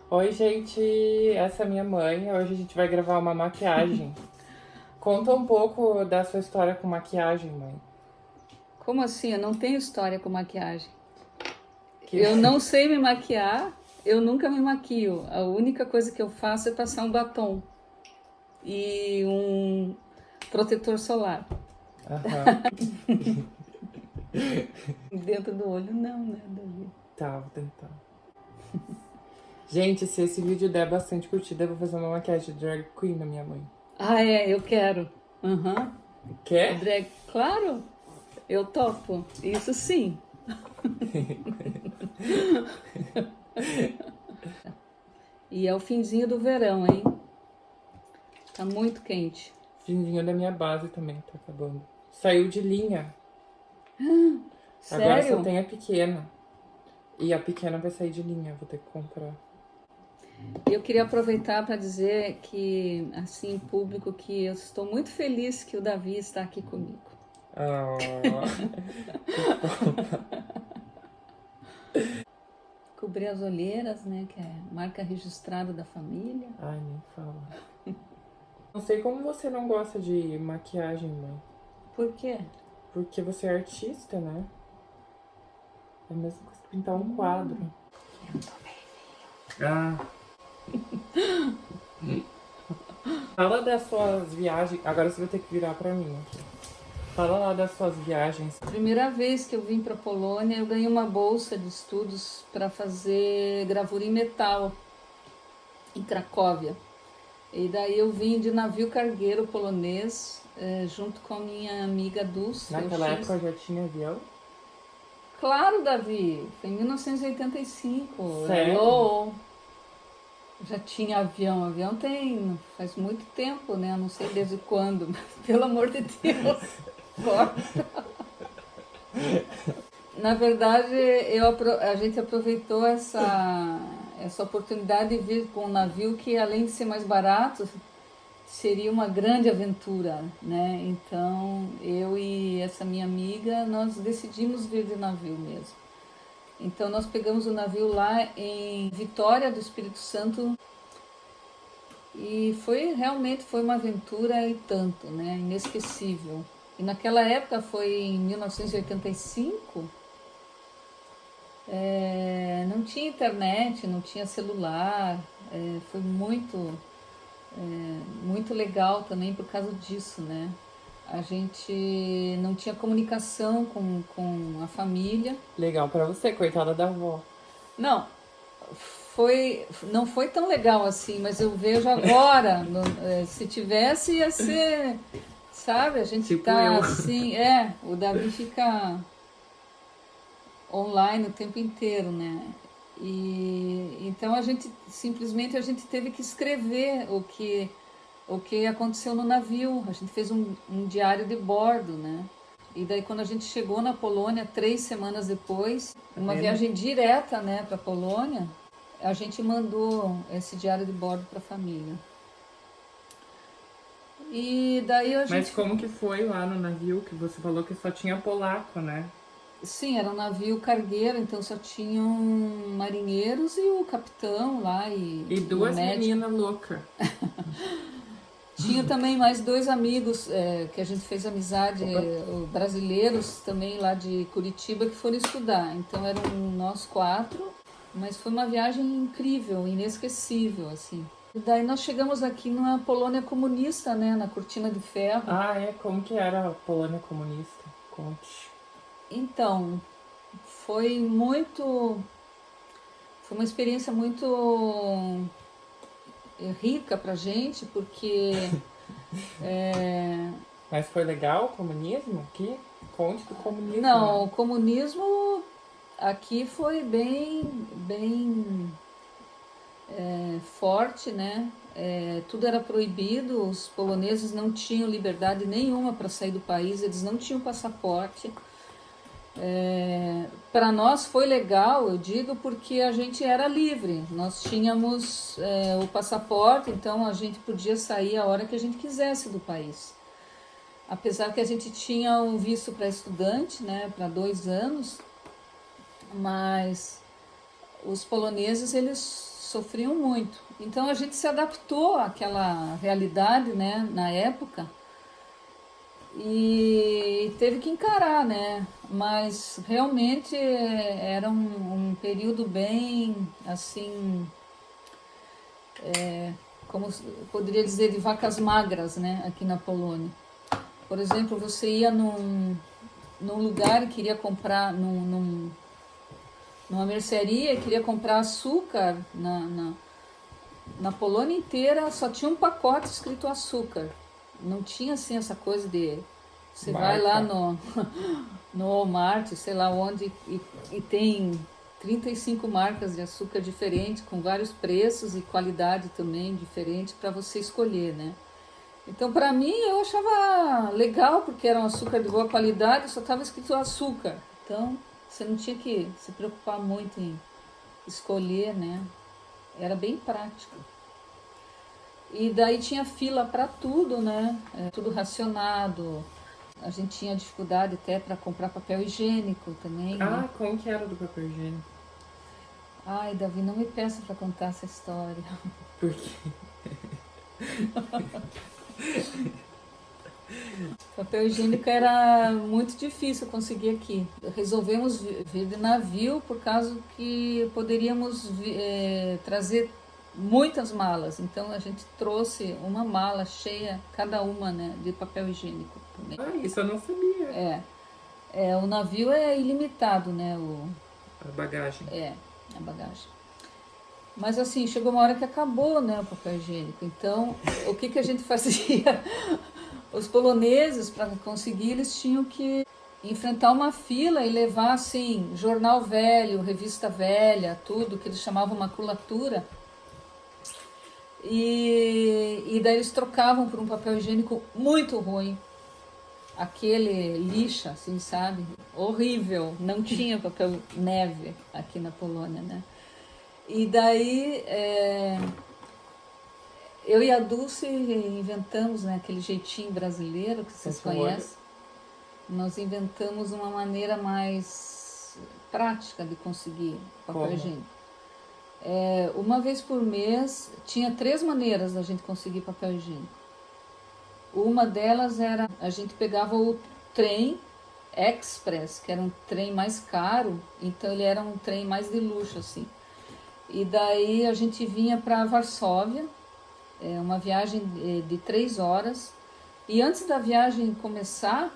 Oi, gente, essa é a minha mãe. Hoje a gente vai gravar uma maquiagem. Conta um pouco da sua história com maquiagem, mãe. Como assim? Eu não tenho história com maquiagem. Que- Eu não sei me maquiar, eu nunca me maquio. A única coisa que eu faço é passar um batom e um protetor solar. Aham. Dentro do olho, não, né, Davi? Tá, vou tentar. Gente, se esse vídeo der bastante curtida, eu vou fazer uma maquiagem de drag queen na minha mãe. Ah, é, eu quero. Aham. Quer? Drag, claro, eu topo. Isso sim. E é o finzinho do verão, hein? Tá muito quente. Finzinho da minha base também, tá acabando. Saiu de linha. Agora só Sério? tem a pequena. E a pequena vai sair de linha, vou ter que comprar. Eu queria aproveitar para dizer que, assim, em público, que eu estou muito feliz que o Davi está aqui comigo. Ah, Cobrir as olheiras, né, que é marca registrada da família. ai, nem fala. Não sei como você não gosta de maquiagem, mãe. Por quê? Porque você é artista, né? É a mesma coisa que pintar um quadro. Eu tô bem. Ah. Fala das suas viagens. Agora você vai ter que virar pra mim aqui. Fala lá das suas viagens. Primeira vez que eu vim para Polônia, eu ganhei uma bolsa de estudos para fazer gravura em metal em Cracóvia. E daí eu vim de navio cargueiro polonês, junto com a minha amiga Dulce. Naquela época já tinha avião? Claro, Davi, foi em 1985. Sério? Hello! Já tinha avião. Avião tem, faz muito tempo, né? Eu não sei desde quando, mas pelo amor de Deus, corta. Na verdade, a gente aproveitou essa oportunidade de vir com um navio que, além de ser mais barato, seria uma grande aventura, né? Então, eu e essa minha amiga, nós decidimos vir de navio mesmo. Então, nós pegamos o navio lá em Vitória do Espírito Santo e realmente foi uma aventura e tanto, né? Inesquecível. E naquela época, foi em 1985, não tinha internet, não tinha celular, foi muito legal também por causa disso, né? A gente não tinha comunicação com a família. Legal pra você, coitada da avó. Não, não foi tão legal assim, mas eu vejo agora, se tivesse ia ser, sabe, a gente Tipo tá eu. assim, o Davi fica online o tempo inteiro, né? E então simplesmente a gente teve que escrever o que aconteceu no navio. A gente fez um diário de bordo, né? E daí quando a gente chegou na Polônia, 3 semanas depois, uma viagem direta, né, para Polônia, a gente mandou esse diário de bordo para a família. E daí a gente... Mas como que foi lá no navio que você falou que só tinha polaco, né? Sim, era um navio cargueiro, então só tinham marinheiros e o capitão lá E duas o médico. meninas loucas. Tinha também mais 2 amigos que a gente fez amizade, brasileiros também lá de Curitiba, que foram estudar. Então eram nós 4, mas foi uma viagem incrível, inesquecível, assim. E daí nós chegamos aqui na Polônia comunista, né, na Cortina de Ferro. Ah, é? Como que era a Polônia comunista? Conte. Então, foi uma experiência muito rica pra gente, porque Mas foi legal o comunismo aqui? Conte do comunismo. não, Né? o comunismo aqui foi bem forte, né? Tudo era proibido, os poloneses não tinham liberdade nenhuma para sair do país, eles não tinham passaporte. Para nós foi legal, eu digo, porque a gente era livre, nós tínhamos o passaporte, então a gente podia sair a hora que a gente quisesse do país. apesar que a gente tinha um visto para estudante, né, para 2 anos, mas os poloneses eles sofriam muito. Então a gente se adaptou àquela realidade, né, na época, e teve que encarar, né? Mas realmente era um período bem assim, como eu poderia dizer, de vacas magras, né, aqui na Polônia. Por exemplo, você ia num lugar e queria comprar, numa mercearia e queria comprar açúcar. Na Polônia inteira só tinha um pacote escrito açúcar. Não tinha assim essa coisa de você vai lá Marca. no Walmart, sei lá onde, e tem 35 marcas de açúcar diferentes, com vários preços e qualidade também diferente para você escolher, né? Então, para mim, eu achava legal, porque era um açúcar de boa qualidade, só estava escrito açúcar. Então, você não tinha que se preocupar muito em escolher, né? Era bem prático. E daí tinha fila para tudo, né? Tudo racionado. A gente tinha dificuldade até para comprar papel higiênico também, né? Ah, como que era do papel higiênico? Ai, Davi, não me peça para contar essa história. Por quê? Papel higiênico era muito difícil conseguir aqui. Resolvemos vir de navio por causa que poderíamos trazer muitas malas. Então a gente trouxe uma mala cheia, cada uma, né, de papel higiênico também. Ah, isso eu não sabia. O navio é ilimitado, né, A bagagem. a bagagem. Mas assim, chegou uma hora que acabou, né, o papel higiênico. Então, o que a gente fazia? Os poloneses, para conseguir, eles tinham que enfrentar uma fila e levar, assim, jornal velho, revista velha, tudo, que eles chamavam maculatura. E daí eles trocavam por um papel higiênico muito ruim. Aquele lixa, assim, sabe? Horrível. Não tinha papel neve aqui na Polônia, né? E daí eu e a Dulce inventamos, né, aquele jeitinho brasileiro que vocês conhecem. Nós inventamos uma maneira mais prática de conseguir papel higiênico. Uma vez por mês, tinha 3 maneiras da gente conseguir papel higiênico. Uma delas era, a gente pegava o trem express, que era um trem mais caro, então ele era um trem mais de luxo, assim. E daí a gente vinha para Varsóvia, uma viagem de 3 horas, e antes da viagem começar,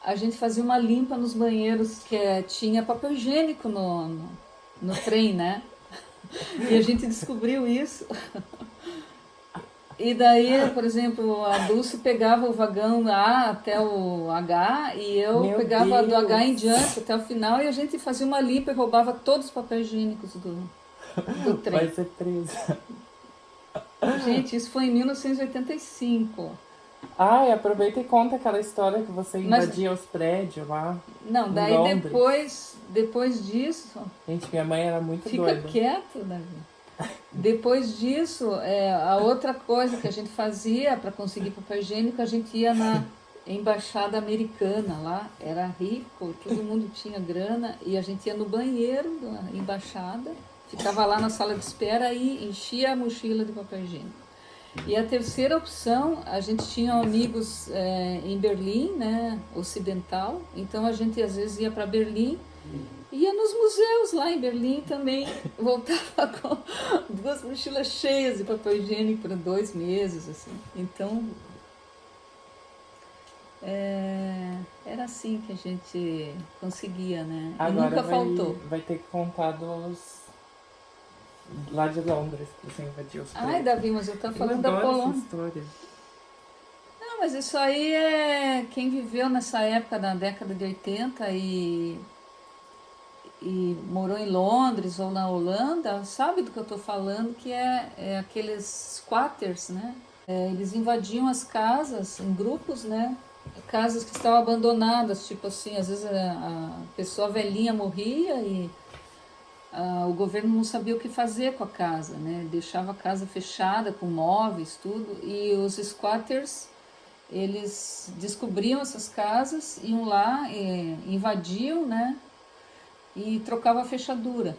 a gente fazia uma limpa nos banheiros, que tinha papel higiênico no trem, né? E a gente descobriu isso. E daí, por exemplo, a Dulce pegava o vagão A até o H, e eu Meu pegava Deus. do H em diante até o final, e a gente fazia uma limpa e roubava todos os papéis higiênicos do trem. Vai ser presa. Gente, isso foi em 1985. Ah, e aproveita e conta aquela história que você invadia os prédios lá. Não, em daí Londres. depois disso, Gente, minha mãe era muito fica doida. quieto, Davi. Depois disso, a outra coisa que a gente fazia para conseguir papel higiênico, a gente ia na embaixada americana lá, era rico, todo mundo tinha grana, e a gente ia no banheiro da embaixada, ficava lá na sala de espera e enchia a mochila de papel higiênico. E a terceira opção, a gente tinha amigos em Berlim, né, ocidental, então a gente às vezes ia para Berlim, ia nos museus lá em Berlim também, voltava com 2 mochilas cheias de papel higiênico por 2 meses, assim. Então, era assim que a gente conseguia, né? E Agora nunca faltou. vai ter que contar dos... lá de Londres, que você invadiu os prédios. Ai, Davi, mas eu estou falando da adoro Polônia. essa história. Não, mas isso aí é quem viveu nessa época da década de 80 e morou em Londres ou na Holanda, sabe do que eu estou falando, que é aqueles squatters, né? Eles invadiam as casas em grupos, né? Casas que estavam abandonadas, tipo assim, às vezes a pessoa velhinha morria e o governo não sabia o que fazer com a casa, né? Deixava a casa fechada com móveis, tudo, e os squatters eles descobriam essas casas, iam lá, invadiam, né? E trocavam a fechadura.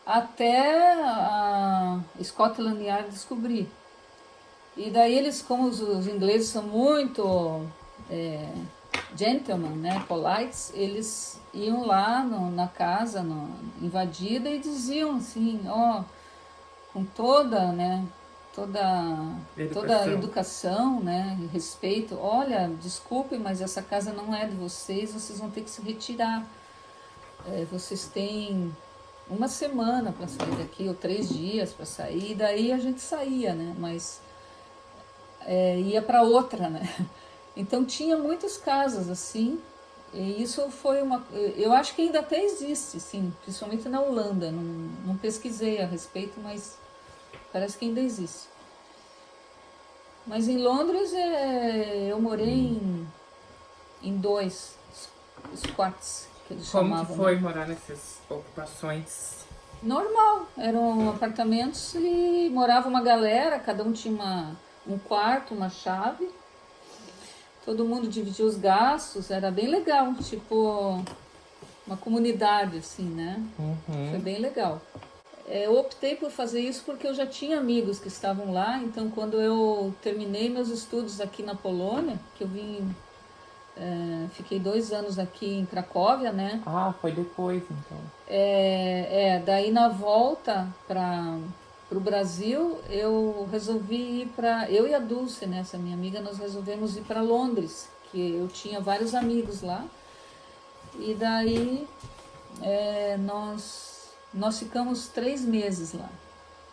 Até a Scotland Yard descobrir. E daí eles, como os ingleses são muito gentlemen, né, polites, eles iam lá na casa invadida e diziam assim, ó, com toda, né, toda a educação, né, e respeito, olha, desculpem, mas essa casa não é de vocês vão ter que se retirar. Vocês têm uma semana para sair daqui, ou 3 dias para sair, e daí a gente saía, né, mas ia para outra, né. Então tinha muitas casas assim, e isso foi eu acho que ainda até existe, sim, principalmente na Holanda, não pesquisei a respeito, mas parece que ainda existe. Mas em Londres eu morei em 2 squats, que eles chamavam. Como que foi morar nessas ocupações? Normal, eram apartamentos e morava uma galera, cada um tinha um quarto, uma chave. Todo mundo dividia os gastos, era bem legal, tipo uma comunidade assim, né? Foi bem legal. Eu optei por fazer isso porque eu já tinha amigos que estavam lá, então quando eu terminei meus estudos aqui na Polônia, que eu vim, fiquei 2 anos aqui em Cracóvia, né? Ah, foi depois então. Daí na volta para o Brasil, eu resolvi ir eu e a Dulce, né, essa minha amiga, nós resolvemos ir para Londres, que eu tinha vários amigos lá. E daí nós ficamos 3 meses lá,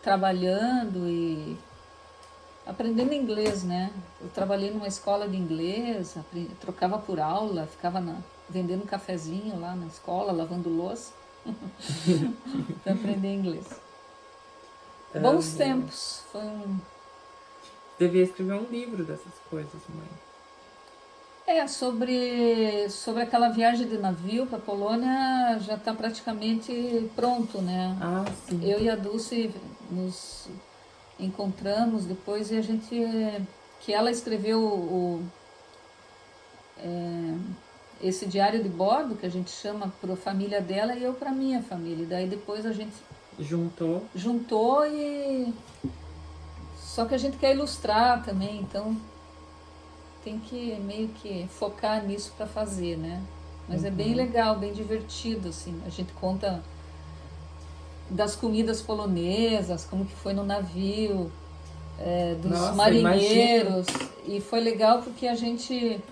trabalhando e aprendendo inglês, né? Eu trabalhei numa escola de inglês, trocava por aula, ficava vendendo um cafezinho lá na escola, lavando louça, para aprender inglês. Bons tempos. Foi Devia escrever um livro dessas coisas, mãe. Sobre aquela viagem de navio para a Polônia já está praticamente pronto, né? Ah, sim. Eu e a Dulce nos encontramos depois e que ela escreveu esse diário de bordo, que a gente chama para a família dela e eu para minha família. E daí depois a gente juntou e só que a gente quer ilustrar também, então tem que meio que focar nisso para fazer, né? Mas é bem legal, bem divertido, assim. A gente conta das comidas polonesas, como que foi no navio, dos marinheiros. Imagina. E foi legal porque a gente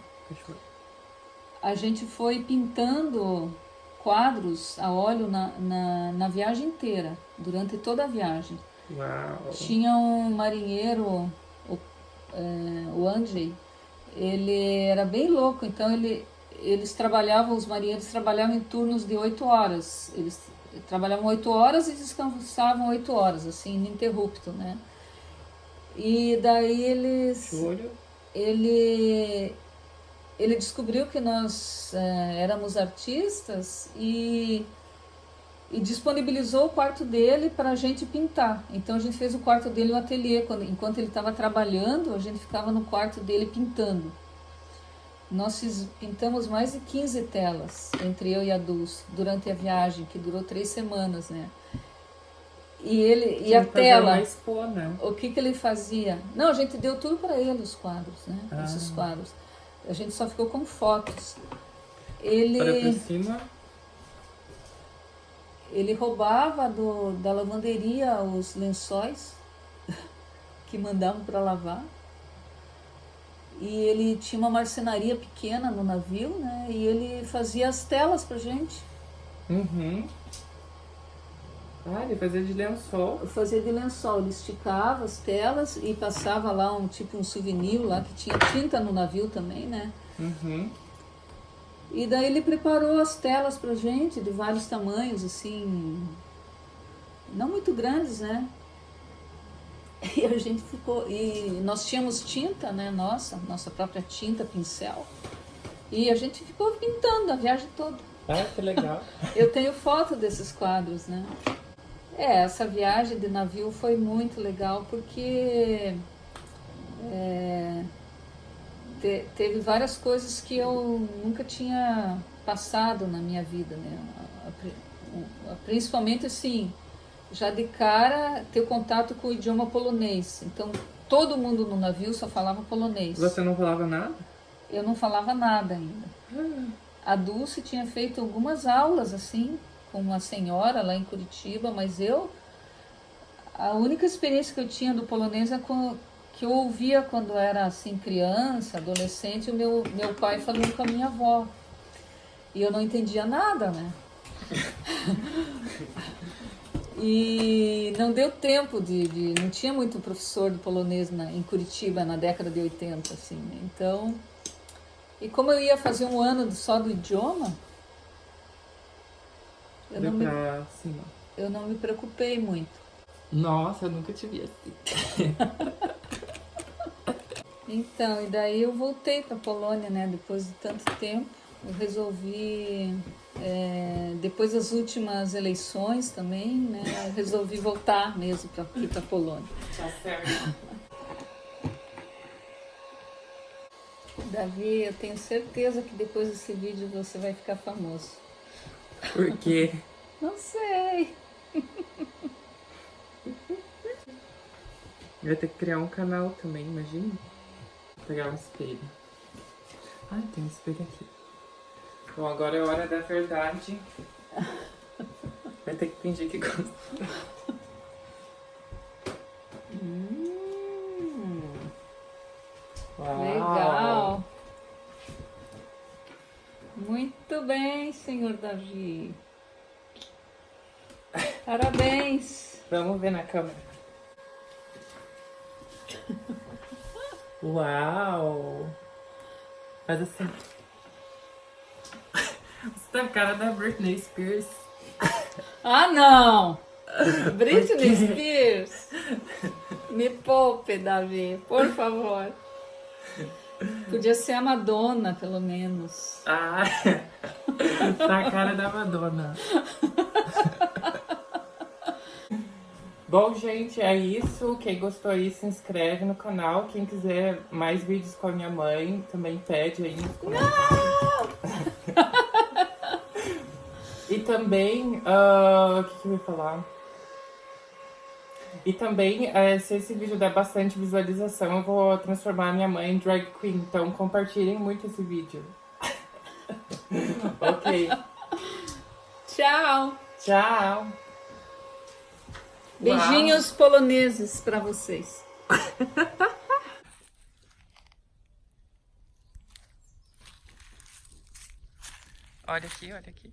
foi pintando quadros a óleo na viagem inteira, durante toda a viagem. Uau. Tinha um marinheiro, o Andrzej, ele era bem louco, então os marinheiros trabalhavam em turnos de 8 horas. Eles trabalhavam 8 horas e descansavam 8 horas, assim, ininterrupto, né? E daí ele descobriu que nós éramos artistas e disponibilizou o quarto dele para a gente pintar. Então a gente fez o quarto dele um ateliê. Enquanto ele estava trabalhando, a gente ficava no quarto dele pintando. Nós pintamos mais de 15 telas, entre eu e a Dulce, durante a viagem, que durou 3 semanas, né? E a tela, expor, né? o que ele fazia? Não, a gente deu tudo para ele, os quadros, né? Esses quadros. A gente só ficou com fotos. Olha por cima. Ele roubava da lavanderia os lençóis que mandavam para lavar. E ele tinha uma marcenaria pequena no navio, né? E ele fazia as telas pra gente. Ele fazia de lençol. Fazia de lençol. Ele esticava as telas e passava lá um souvenir lá, que tinha tinta no navio também, né? E daí ele preparou as telas pra gente, de vários tamanhos, assim, não muito grandes, né? E a gente ficou... E nós tínhamos tinta, né? Nossa própria tinta, pincel. E a gente ficou pintando a viagem toda. Que legal. Eu tenho foto desses quadros, né? Essa viagem de navio foi muito legal, porque teve várias coisas que eu nunca tinha passado na minha vida, né? Principalmente assim, já de cara ter contato com o idioma polonês. Então, todo mundo no navio só falava polonês. Você não falava nada? Eu não falava nada ainda. A Dulce tinha feito algumas aulas assim, com uma senhora lá em Curitiba, mas a única experiência que eu tinha do polonês é que eu ouvia quando era assim criança, adolescente, o meu pai falando com a minha avó. E eu não entendia nada, né? E não deu tempo não tinha muito professor de polonês em Curitiba na década de 80, assim, né? Então, e como eu ia fazer um ano só do idioma, eu não me preocupei muito. Nossa, eu nunca te vi assim. Então, e daí eu voltei para Polônia, né? Depois de tanto tempo, eu resolvi, depois das últimas eleições também, né? Eu resolvi voltar mesmo para a Polônia. Tá certo. Davi, eu tenho certeza que depois desse vídeo você vai ficar famoso. Por quê? Não sei. Vai ter que criar um canal também, imagina. Vou pegar um espelho. Ai, tem um espelho aqui. Bom, agora é hora da verdade. Vai ter que fingir que gosta. Uau. Legal. Muito bem, senhor Davi. Parabéns. Vamos ver na câmera. Uau! Faz assim. Você tá a cara da Britney Spears. Ah, não! Britney Spears. Me poupe, Davi, por favor. Podia ser a Madonna, pelo menos. Ah, tá a cara da Madonna. Bom, gente, é isso. Quem gostou aí, se inscreve no canal. Quem quiser mais vídeos com a minha mãe, também pede aí nos comentários. E também, o que eu ia falar? E também, se esse vídeo der bastante visualização, eu vou transformar a minha mãe em drag queen. Então, compartilhem muito esse vídeo. Ok. Tchau. Tchau. Beijinhos poloneses pra vocês. Olha aqui, olha aqui.